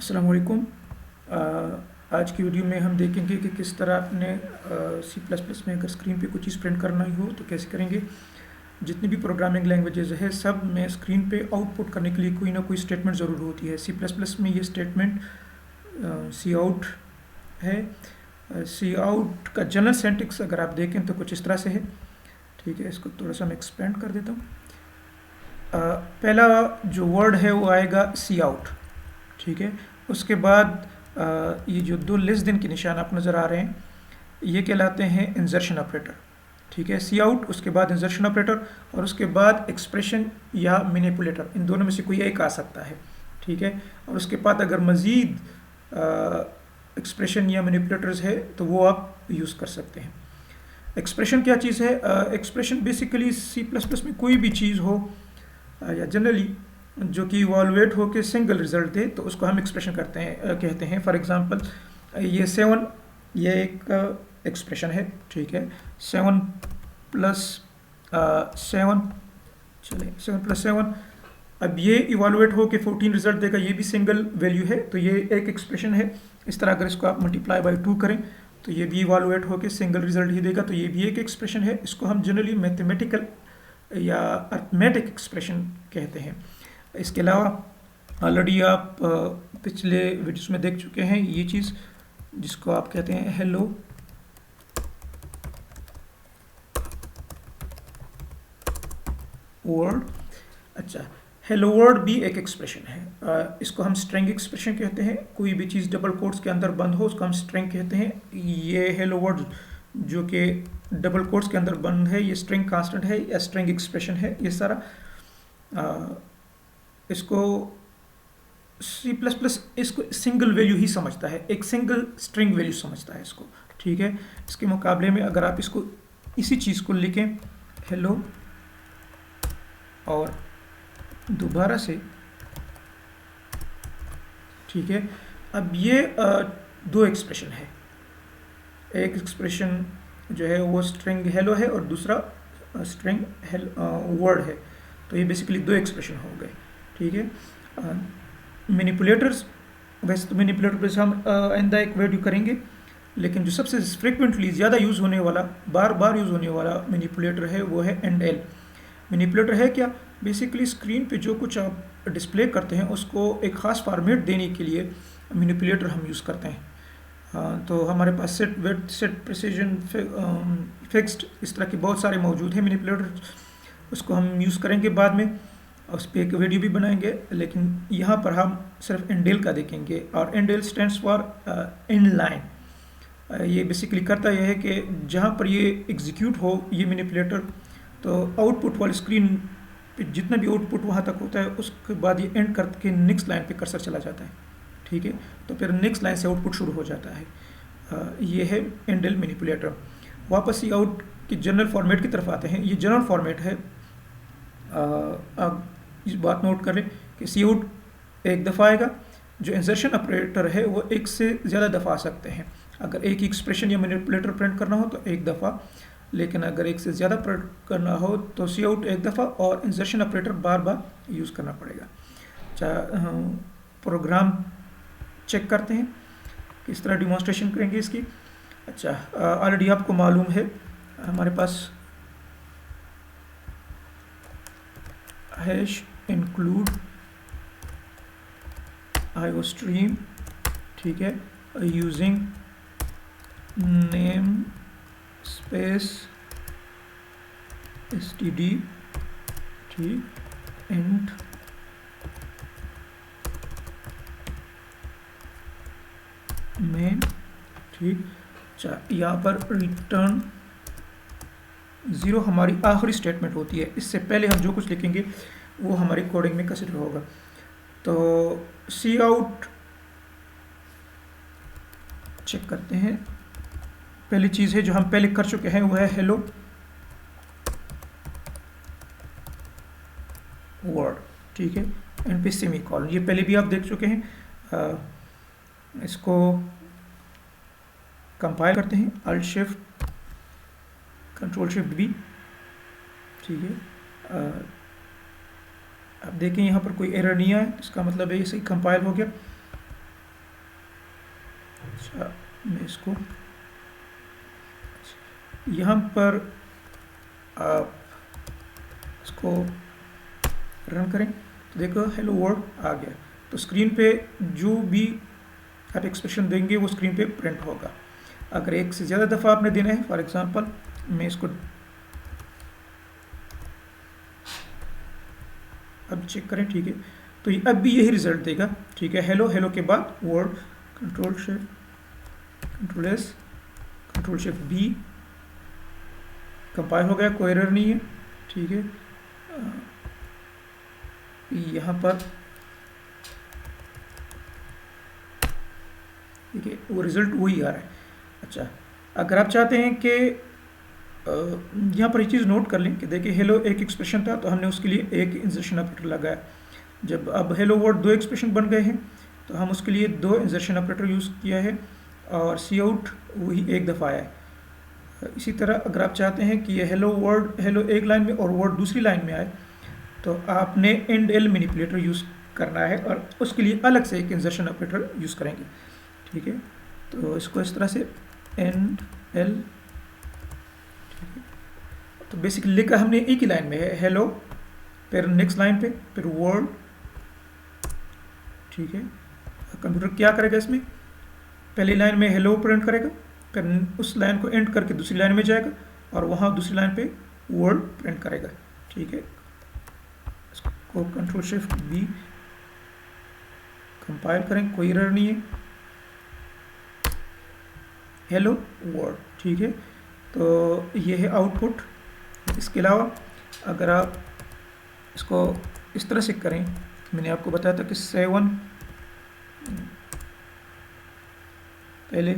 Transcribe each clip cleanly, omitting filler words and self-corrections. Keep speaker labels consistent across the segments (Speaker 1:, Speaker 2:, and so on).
Speaker 1: अस्सलाम वालेकुम। आज की वीडियो में हम देखेंगे कि किस तरह अपने सी प्लस प्लस में अगर स्क्रीन पे कुछ चीज़ प्रिंट करना ही हो तो कैसे करेंगे। जितनी भी प्रोग्रामिंग लैंग्वेजेस है सब में स्क्रीन पे आउटपुट करने के लिए कोई ना कोई स्टेटमेंट ज़रूर होती है। सी प्लस प्लस में ये स्टेटमेंट सी आउट है। सी आउट का जनरल सेंटेक्स अगर आप देखें तो कुछ इस तरह से है। ठीक है, इसको थोड़ा सा मैं एक्सपेंड कर देता हूँ। पहला जो वर्ड है वो आएगा सी आउट। ठीक है, उसके बाद ये जो दो लेस देन के निशान आप नज़र आ रहे हैं ये कहलाते हैं इंजर्शन ऑपरेटर। ठीक है, सी आउट, उसके बाद इंजर्शन ऑपरेटर और उसके बाद एक्सप्रेशन या मैनिपुलेटर, इन दोनों में से कोई एक आ सकता है। ठीक है, और उसके बाद अगर मज़ीद एक्सप्रेशन या मैनिपुलेटर्स है तो वो आप यूज़ कर सकते हैं। एक्सप्रेशन क्या चीज़ है? Expression basically C plus plus में कोई भी चीज़ हो या जनरली जो कि इवॉल्वेट हो के सिंगल रिजल्ट दे तो उसको हम एक्सप्रेशन कहते हैं। फॉर एग्जांपल ये 7 ये एक एक्सप्रेशन है। ठीक है, 7 प्लस 7, चलिए 7 प्लस 7, अब ये इवॉल्वेट हो के 14 रिजल्ट देगा, ये भी सिंगल वैल्यू है तो ये एक एक्सप्रेशन है। इस तरह अगर इसको आप मल्टीप्लाई बाई 2 करें तो ये भी इवॉल्वेट हो के सिंगल रिजल्ट ही देगा, तो ये भी एक एक्सप्रेशन है। इसको हम जनरली मैथमेटिकल या अर्थमेटिक एक्सप्रेशन कहते हैं। इसके अलावा ऑलरेडी आप पिछले वीडियोस में देख चुके हैं ये चीज़ जिसको आप कहते हैं हेलो वर्ल्ड। अच्छा, हेलो वर्ल्ड भी एक एक्सप्रेशन है। इसको हम स्ट्रिंग एक्सप्रेशन कहते हैं। कोई भी चीज़ डबल कोट्स के अंदर बंद हो उसको हम स्ट्रिंग कहते हैं। ये हेलो वर्ल्ड जो कि डबल कोट्स के अंदर बंद है ये स्ट्रिंग कांस्टेंट है या स्ट्रिंग एक्सप्रेशन है। ये सारा इसको सी प्लस प्लस इसको सिंगल वैल्यू ही समझता है, एक सिंगल स्ट्रिंग वैल्यू समझता है इसको। ठीक है, इसके मुकाबले में अगर आप इसको इसी चीज़ को लिखें हेलो और दोबारा से, ठीक है, अब ये दो एक्सप्रेशन है। एक एक्सप्रेशन जो है वो स्ट्रिंग हेलो है और दूसरा स्ट्रिंग वर्ड है, तो ये बेसिकली दो एक्सप्रेशन हो गए। ठीक है, मैनिपुलेटर्स, वैसे तो मैनिपुलेटर पे हम आइंदा एक वीडियो करेंगे, लेकिन जो सबसे फ्रिक्वेंटली ज़्यादा यूज़ होने वाला, बार बार यूज़ होने वाला मैनिपुलेटर है वो है एंड एल। मैनिपुलेटर है क्या? बेसिकली स्क्रीन पे जो कुछ आप डिस्प्ले करते हैं उसको एक ख़ास फॉर्मेट देने के लिए मैनिपुलेटर हम यूज़ करते हैं। तो हमारे पास set, width, set, precision, fixed, इस तरह के बहुत सारे मौजूद हैं मैनिपुलेटर, उसको हम यूज़ करेंगे बाद में, उस पर एक वीडियो भी बनाएंगे। लेकिन यहाँ पर हम सिर्फ एंडेल का देखेंगे और एंडेल स्टैंड्स फॉर इन लाइन। ये बेसिकली करता यह है कि जहाँ पर ये एग्जीक्यूट हो ये मैनिपुलेटर, तो आउटपुट वाली स्क्रीन पे जितना भी आउटपुट वहाँ तक होता है उसके बाद ये एंड करके नेक्स्ट लाइन पे कर्सर चला जाता है। ठीक है, तो फिर नेक्स्ट लाइन से आउटपुट शुरू हो जाता है। ये है एंडेल मैनिपुलेटर। वापस ही आउट की जनरल फॉर्मेट की तरफ आते हैं। ये जनरल फॉर्मेट है। आप इस बात नोट करें कि सी आउट एक दफ़ा आएगा, जो इंसर्शन ऑपरेटर है वो एक से ज़्यादा दफ़ा आ सकते हैं। अगर एक ही एक्सप्रेशन या मैनिपुलेटर प्रिंट करना हो तो एक दफ़ा, लेकिन अगर एक से ज़्यादा प्रिंट करना हो तो सी आउट एक दफ़ा और इंसर्शन ऑपरेटर बार बार यूज़ करना पड़ेगा। अच्छा, प्रोग्राम चेक करते हैं, किस तरह डिमॉन्स्ट्रेशन करेंगे इसकी। अच्छा, ऑलरेडी आपको मालूम है हमारे पास हैश इंक्लूड आईओ स्ट्रीम, ठीक है, यूजिंग नेम स्पेस std, ठीक, इंट मेन, ठीक। अच्छा, यहाँ पर रिटर्न 0 हमारी आखिरी स्टेटमेंट होती है। इससे पहले हम जो कुछ लिखेंगे वो हमारी कोडिंग में कंसिडर होगा। तो सी आउट चेक करते हैं। पहली चीज़ है जो हम पहले कर चुके हैं वो है हेलो वर्ड। ठीक है, एंड पे सेमीकोलन, ये पहले भी आप देख चुके हैं। इसको कंपाइल करते हैं, alt shift control shift B. ठीक है, अब देखें यहाँ पर कोई एरर नहीं आया, इसका मतलब है ये सही कंपाइल हो गया। अच्छा, मैं इसको यहाँ पर आप इसको रन करें तो देखो हेलो वर्ल्ड आ गया। तो स्क्रीन पे जो भी आप एक्सप्रेशन देंगे वो स्क्रीन पे प्रिंट होगा। अगर एक से ज़्यादा दफ़ा आपने देना है, फॉर एग्जांपल मैं इसको अब चेक करें, ठीक है, तो अब भी यही रिजल्ट देगा, ठीक है। हेलो हेलो के बाद word, control S control shift B, compile हो गया, कोई एरर नहीं है, ठीक है। यहाँ पर देखिए वो रिजल्ट वही आ रहा है। अच्छा, अगर आप चाहते हैं कि यहाँ पर एक चीज़ नोट कर लें कि देखिए हेलो एक एक्सप्रेशन था तो हमने उसके लिए एक इंसर्शन ऑपरेटर लगाया। जब अब हेलो वर्ड दो एक्सप्रेशन बन गए हैं तो हम उसके लिए दो इंसर्शन ऑपरेटर यूज़ किया है और सी आउट वही एक दफ़ा आया है। इसी तरह अगर आप चाहते हैं कि ये हेलो वर्ड हेलो एक लाइन में और वर्ड दूसरी लाइन में आए तो आपने एंड एल मैनिपुलेटर यूज़ करना है और उसके लिए अलग से एक इंसर्शन ऑपरेटर यूज़ करेंगे, ठीक है। तो इसको इस तरह से एंड एल, तो बेसिकली लिखा हमने एक ही लाइन में है हेलो, फिर नेक्स्ट लाइन पे फिर वर्ड, ठीक है। कंप्यूटर क्या करेगा इसमें, पहली लाइन में हेलो प्रिंट करेगा, फिर उस लाइन को एंड करके दूसरी लाइन में जाएगा और वहाँ दूसरी लाइन पे वर्ड प्रिंट करेगा, ठीक है। इसको कंट्रोल शिफ्ट बी, कंपाइल करें, कोई एरर नहीं है, हेलो वर्ड, ठीक है। तो ये है आउटपुट। इसके अलावा अगर आप इसको इस तरह से करें, मैंने आपको बताया था कि 7 पहले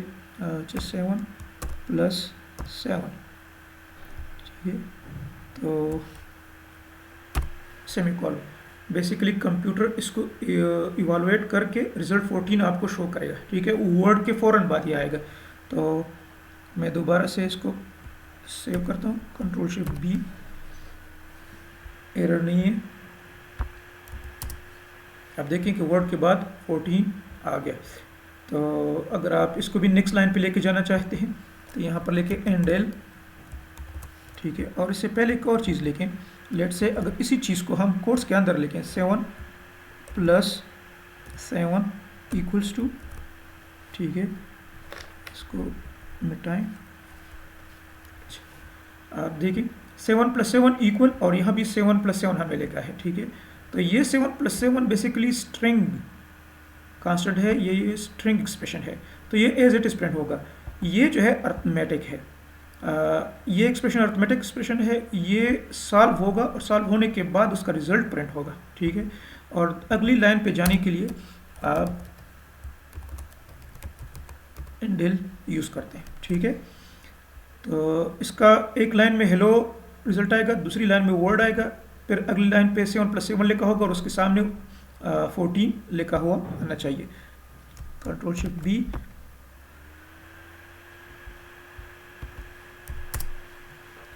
Speaker 1: 7 + 7, ठीक है। तो सेमीकोलन, बेसिकली कंप्यूटर इसको इवालुएट करके रिजल्ट 14 आपको शो करेगा, ठीक है। वर्ड के फ़ौरन बाद ही आएगा। तो मैं दोबारा से इसको सेव करता हूँ, कंट्रोल शिफ्ट बी, एरर नहीं है। अब देखें कि वर्ड के बाद 14 आ गया। तो अगर आप इसको भी नेक्स्ट लाइन पे लेके जाना चाहते हैं तो यहाँ पर लेके एंड एल, ठीक है। और इससे पहले एक और चीज़ लेके, लेट से अगर इसी चीज़ को हम कोर्स के अंदर लेके 7 + 7 = 2, ठीक है। इसको मिटाएं, आप देखिए 7 + 7 इक्वल, और यहाँ भी 7 + 7 हमें लिखा है, ठीक है। तो ये 7 + 7 बेसिकली स्ट्रिंग कांस्टेंट है, ये स्ट्रिंग एक्सप्रेशन है, तो ये एज इट इज प्रिंट होगा। ये जो है अर्थमेटिक है, ये एक्सप्रेशन अर्थमेटिक एक्सप्रेशन है, ये सॉल्व होगा और सॉल्व होने के बाद उसका रिजल्ट प्रिंट होगा, ठीक है। और अगली लाइन पे जाने के लिए आप एंड यूज़ करते हैं, ठीक है। तो इसका एक लाइन में हेलो रिजल्ट आएगा, दूसरी लाइन में वर्ड आएगा, फिर अगली लाइन पे 7 + 7 लिखा होगा और उसके सामने 14 लिखा हुआ आना चाहिए। कंट्रोल शिफ्ट बी,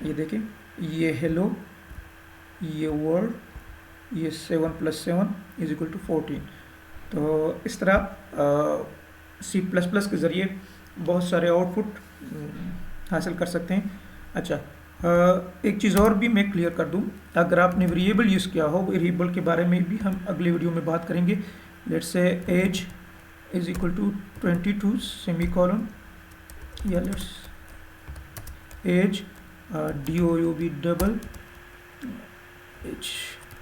Speaker 1: ये देखें, ये हेलो, ये वर्ड, ये 7 + 7 = 14। तो इस तरह C++ के ज़रिए बहुत सारे आउटपुट हासिल कर सकते हैं। अच्छा, एक चीज़ और भी मैं क्लियर कर दूं, अगर आपने वेरिएबल यूज़ किया हो, वेरिएबल के बारे में भी हम अगले वीडियो में बात करेंगे। लेट्स से एज = 22 सेमीकोलन, या let's age DOUB double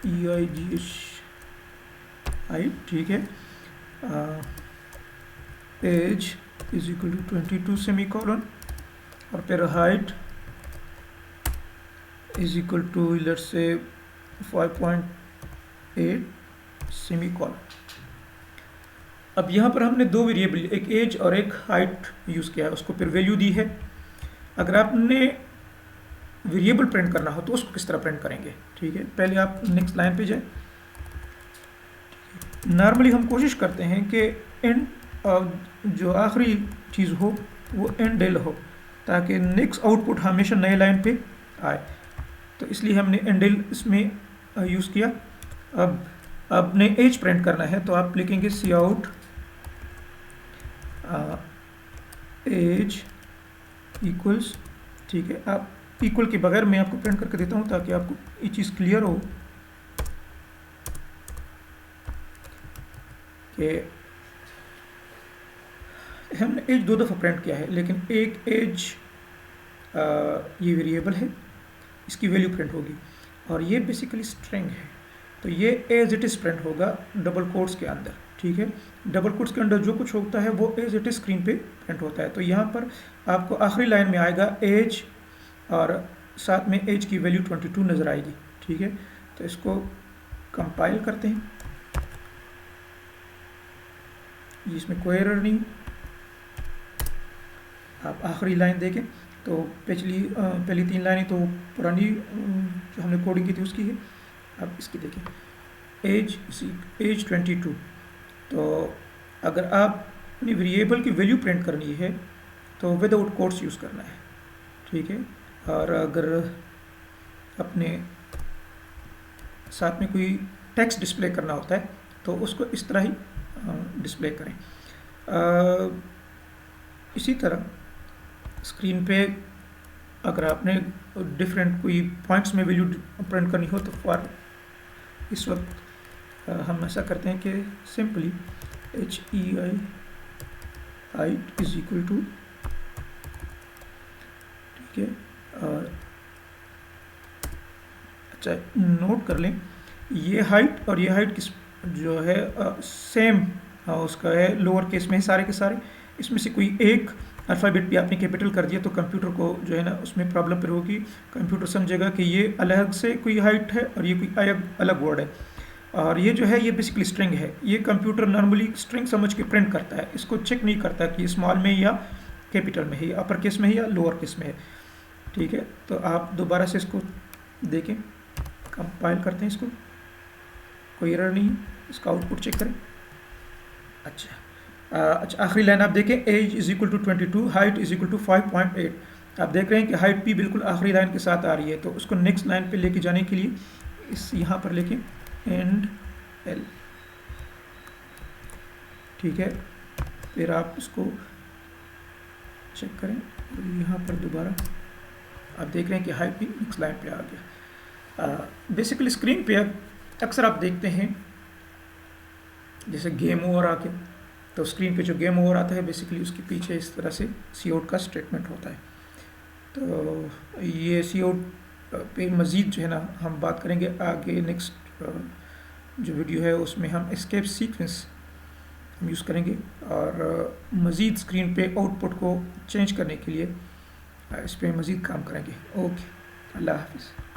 Speaker 1: HEIGHI, ठीक है। एज = 22 सेमीकोलन और फिर हाइट = लेट्स से 5.8 सेमीकोलन। अब यहाँ पर हमने दो वेरिएबल, एक एज और एक हाइट यूज़ किया है, उसको फिर वैल्यू दी है। अगर आपने वेरिएबल प्रिंट करना हो तो उसको किस तरह प्रिंट करेंगे, ठीक है। पहले आप नेक्स्ट लाइन पे जाए। नॉर्मली हम कोशिश करते हैं कि एंड जो आखिरी चीज़ हो वो एंड एल हो, ताकि नेक्स्ट आउटपुट हमेशा नए लाइन पे आए, तो इसलिए हमने एंड एल इसमें यूज़ किया। अब आपने एज प्रिंट करना है तो आप लिखेंगे सी आउट एज इक्वल्स, ठीक है, आप इक्वल के बगैर मैं आपको प्रिंट करके देता हूँ ताकि आपको ये चीज़ क्लियर हो कि हमने एज दो दफ़ा प्रिंट किया है, लेकिन एक एज ये वेरिएबल है, इसकी वैल्यू प्रिंट होगी, और ये बेसिकली स्ट्रिंग है, तो ये एज इट इज़ प्रिंट होगा डबल कोट्स के अंदर, ठीक है। डबल कोट्स के अंदर जो कुछ होता है वो एज इट इज़ स्क्रीन पे प्रिंट होता है। तो यहाँ पर आपको आखिरी लाइन में आएगा एज, और साथ में एज की वैल्यू 22 नज़र आएगी, ठीक है। तो इसको कंपाइल करते हैं, इसमें कोई एरर नहीं। आप आखिरी लाइन देखें तो पहली 3 लाइनें तो पुरानी जो हमने कोडिंग की थी उसकी है। अब इसकी देखें, एज 22, तो अगर आपने वेरिएबल की वैल्यू प्रिंट करनी है तो विदाउट कोट्स यूज़ करना है, ठीक है। और अगर अपने साथ में कोई टेक्स्ट डिस्प्ले करना होता है तो उसको इस तरह ही डिस्प्ले करें। इसी तरह स्क्रीन पे अगर आपने डिफरेंट कोई पॉइंट्स में वैल्यू प्रिंट करनी हो तो फॉर इस वक्त हम ऐसा करते हैं कि simply HEI height is equal to, ठीक है। और अच्छा नोट कर लें, ये हाइट और ये हाइट किस जो है सेम उसका है, लोअर केस में सारे के सारे। इसमें से कोई एक अल्फ़ाबेट भी आपने कैपिटल कर दिया तो कंप्यूटर को जो है ना उसमें प्रॉब्लम पर होगी। कंप्यूटर समझेगा कि ये अलग से कोई हाइट है और ये कोई अलग वर्ड है, और ये जो है ये बेसिकली स्ट्रिंग है। ये कंप्यूटर नॉर्मली स्ट्रिंग समझ के प्रिंट करता है, इसको चेक नहीं करता कि स्मॉल में या कैपिटल में है, या अपर केस में है या लोअर केस में है, ठीक है। तो आप दोबारा से इसको देखें, कंपाइल करते हैं इसको, कोई एरर नहीं, इसका आउटपुट चेक करें। अच्छा आखिरी लाइन आप देखें, age is equal to 22, height is equal to 5.8। आप देख रहे हैं कि हाइट भी बिल्कुल आखिरी लाइन के साथ आ रही है। तो उसको नेक्स्ट लाइन पे लेके जाने के लिए इस यहाँ पर लेके एंड एल, ठीक है। फिर आप इसको चेक करें, यहाँ पर दोबारा आप देख रहे हैं कि हाइट भी नेक्स्ट लाइन पे आ गया। बेसिकली स्क्रीन पे अक्सर आप देखते हैं जैसे गेम ओवर आ गया, तो स्क्रीन पे जो गेम ओवर आता है बेसिकली उसके पीछे इस तरह से सी आउट का स्टेटमेंट होता है। तो ये सी आउट पे मज़ीद जो है ना हम बात करेंगे आगे, नेक्स्ट जो वीडियो है उसमें हम एस्केप सीक्वेंस हम यूज़ करेंगे, और मज़ीद स्क्रीन पे आउटपुट को चेंज करने के लिए इस पर मज़ीद काम करेंगे। ओके, अल्लाह हाफिज़।